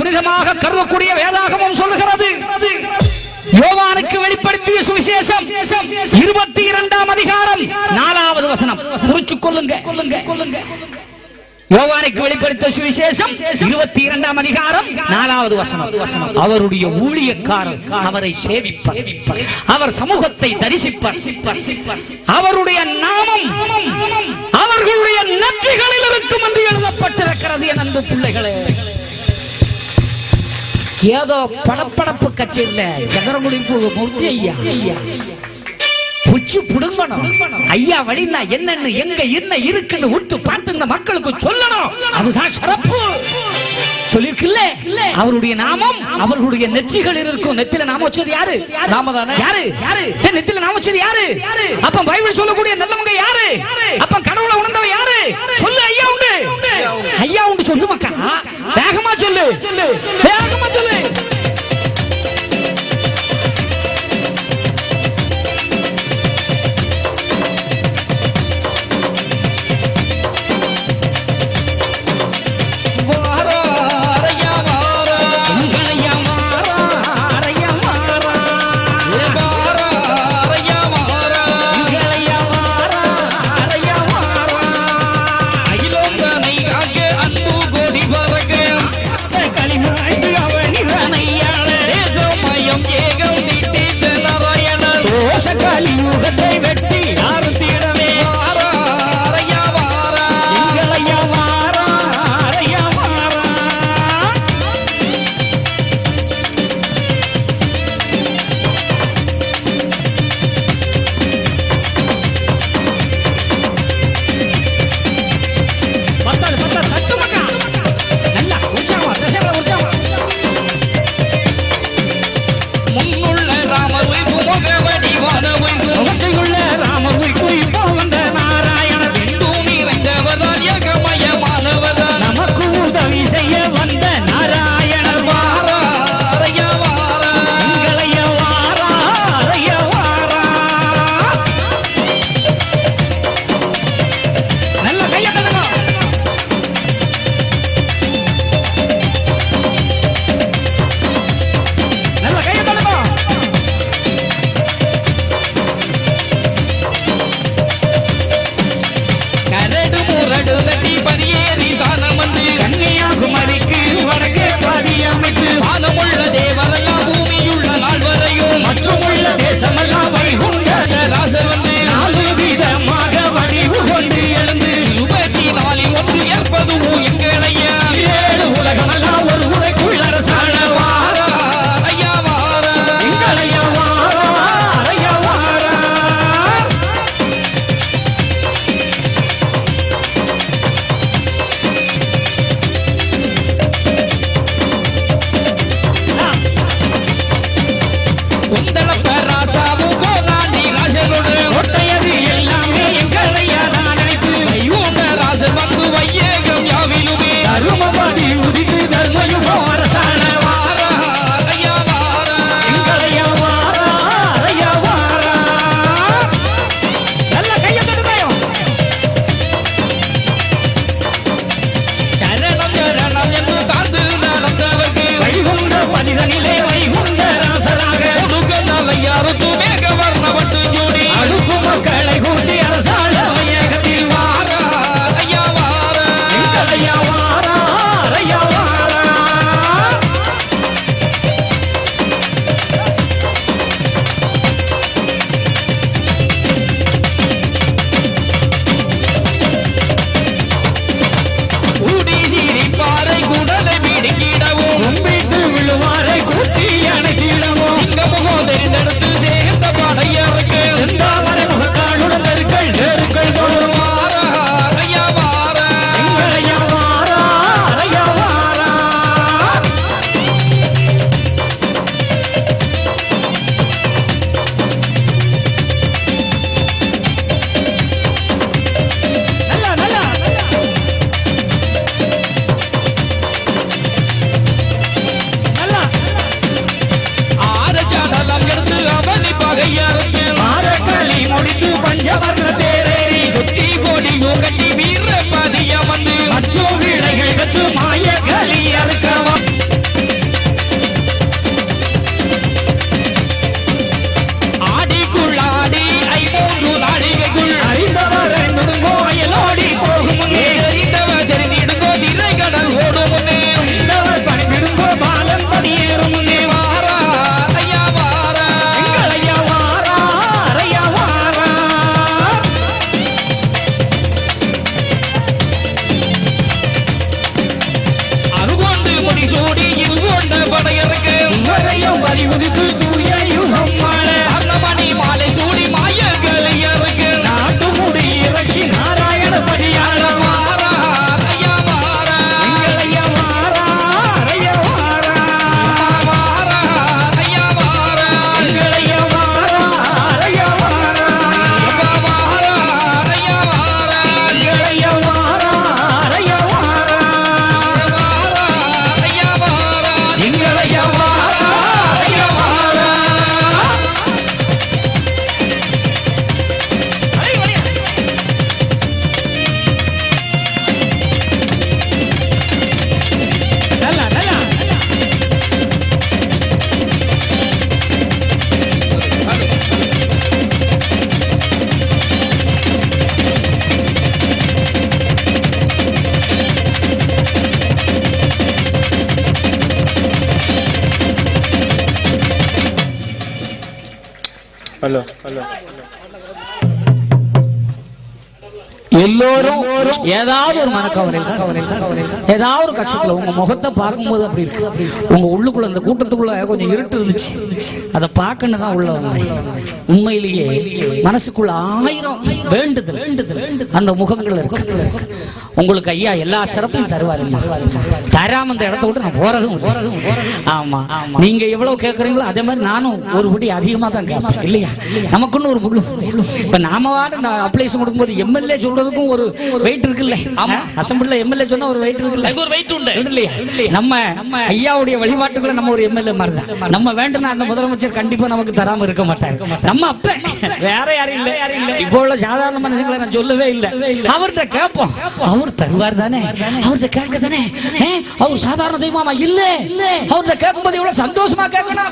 புனிதமாக கருதக்கூடிய வேதாகமம் சொல்லுகிறது. யோவானுக்கு வெளிப்படுத்திய சுவிசேஷம் 22ஆம் அதிகாரம் 4வது வசனம். குறிச்சுக் கொள்ளுங்க. யோவானுக்கு வெளிப்படுத்திய சுவிசேஷம் 22ஆம் அதிகாரம் 4வது வசனம். அவருடைய ஊழியக்காரர் அவரை சேவிப்பார், அவர் சமூகத்தை தரிசிப்பார், அவருடைய நாமம் அவர்களுடைய நெற்றிகளில் இருக்கும் என்று எழுதப்பட்டிருக்கிறது. என் அன்பு பிள்ளைகளே, ஏதோ படப்படப்பு கட்சியில் ஜகரகுடி மூர்த்தி ஐயா புச்சு புடுங்கணும். ஐயா வழினா என்னன்னு எங்க என்ன இருக்குன்னு விட்டு பார்த்து இந்த மக்களுக்கு சொல்லணும். அதுதான் சிறப்பு. சொல்லிருக்குல்ல, அவருடைய நாமம் அவர்களுடைய நெற்றிகளில் இருக்கும். நெத்தில நாமம் வச்சது யாரு? நாம தானே. யாரு நெத்தில நாமம் வச்சது யாரு? அப்ப பைபிள் சொல்லக்கூடிய நல்லவங்க யாரு? அப்ப கடவுளை உணர்ந்தவ யாரு? சொல்லு. ஐயா உண்டு, ஐயா உண்டு. சொல்லு மக்கா, வேகமா சொல்லு, வேகமா சொல்லு. உதித்து தூய யுகம் மாலை அன்னமணி மாலை சூடி மாயங்கள் இறக்கு நாட்டு முடி இறக்கி நாராயண பதியான மாறா ஐயா மாறா எங்களையா மாறா ஐயா மாறா மாறா ஐயா மாறா எங்களையா மாறா ஐயா மாறா மாறா ஐயா மாறா எங்களையா மாறா ஐயா மாறா மாறா ஐயா மாறா எங்களையா மாறா ஐயா மாறா நல்லா நல்லா ஹலோ ஹலோ எல்லோரும் ஏதாவது ஒரு மனக்கவலை ஏதாவது ஒரு கஷ்டத்துல உங்க முகத்தை பார்க்கும்போது அப்படி இருக்கு உங்க உள்ளுக்குள்ள அந்த கூட்டத்துக்குள்ள கொஞ்சம் இருட்டு இருந்துச்சு அதை பார்க்கணும் தான் உள்ள வந்தேன் உண்மையிலேயே மனசுக்குள்ள ஆயிரம் வேண்டுதல் அந்த முகங்கள் இருக்கு உங்களுக்கு ஐயா எல்லா சிறப்பையும் தருவாரு தராம இந்த இடத்த விட்டு நான் போறதும் ஆமா நீங்க எவ்வளவு கேட்கறீங்களோ அதே மாதிரி நானும் ஒரு படி அதிகமா தான் கேட்பேன் இல்லையா நமக்குன்னு ஒரு இப்ப நாம வாட அப்ளிகேஷன் கொடுக்கும்போது எம்எல்ஏ சொல்றதுக்கும் ஒரு வெயிட் இருக்குல்ல ஆமா அசம்பிளில எம்எல்ஏ சொன்னா ஒரு வெயிட் இருக்குல்ல ஒரு வெயிட் உண்டு இல்லையா நம்ம ஐயாவுடைய வழிபாட்டுக்குள்ள நம்ம ஒரு எம்எல்ஏ மாதிரி தான் நம்ம வேண்டும்னா அந்த முதலமைச்சர் கண்டிப்பா நமக்கு தராம இருக்க மாட்டாரு நம்ம அப்ப வேற யாரும் இல்ல இப்போ உள்ள சாதாரண மனுஷங்களை நான் சொல்லவே இல்லை அவர்கிட்ட கேட்போம் அவர் தருவார் தானே அவர்கிட்ட கேட்க தானே அவர் சாதாரண தெய்வமா இல்ல அவர்கிட்ட கேட்கும்போது இவ்வளவு சந்தோஷமா கேட்கணும்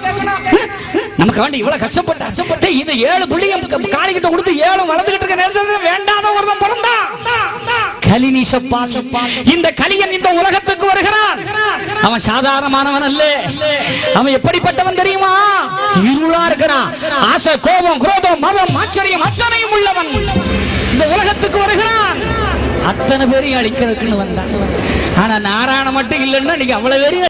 நமக்கு வேண்டி இவ்வளவு கஷ்டப்பட்டு இந்த 7 புள்ளியும் காலிக்கிட்ட கொடுத்து 7 வளர்ந்துகிட்டு இருக்க நேரத்தில் வேண்டாத ஒருவன் பிறந்தான் கலினி இந்த கலியன் இந்த உலகத்துக்கு வருகிறான் அவன் சாதாரணமானவன் அல்ல அவன் எப்படிப்பட்டவன் தெரியுமா இருளா இருக்கிறான் ஆசை கோபம் குரோதம் மதம் ஆச்சரியம் அத்தனையும் உள்ளவன் இந்த உலகத்துக்கு வருகிறான் அத்தனை பேரையும் அழிக்கிறதுக்குன்னு வந்தான் ஆனா நாராயண மட்டும் இல்லைன்னா நீங்க அவ்வளவு பேரையும்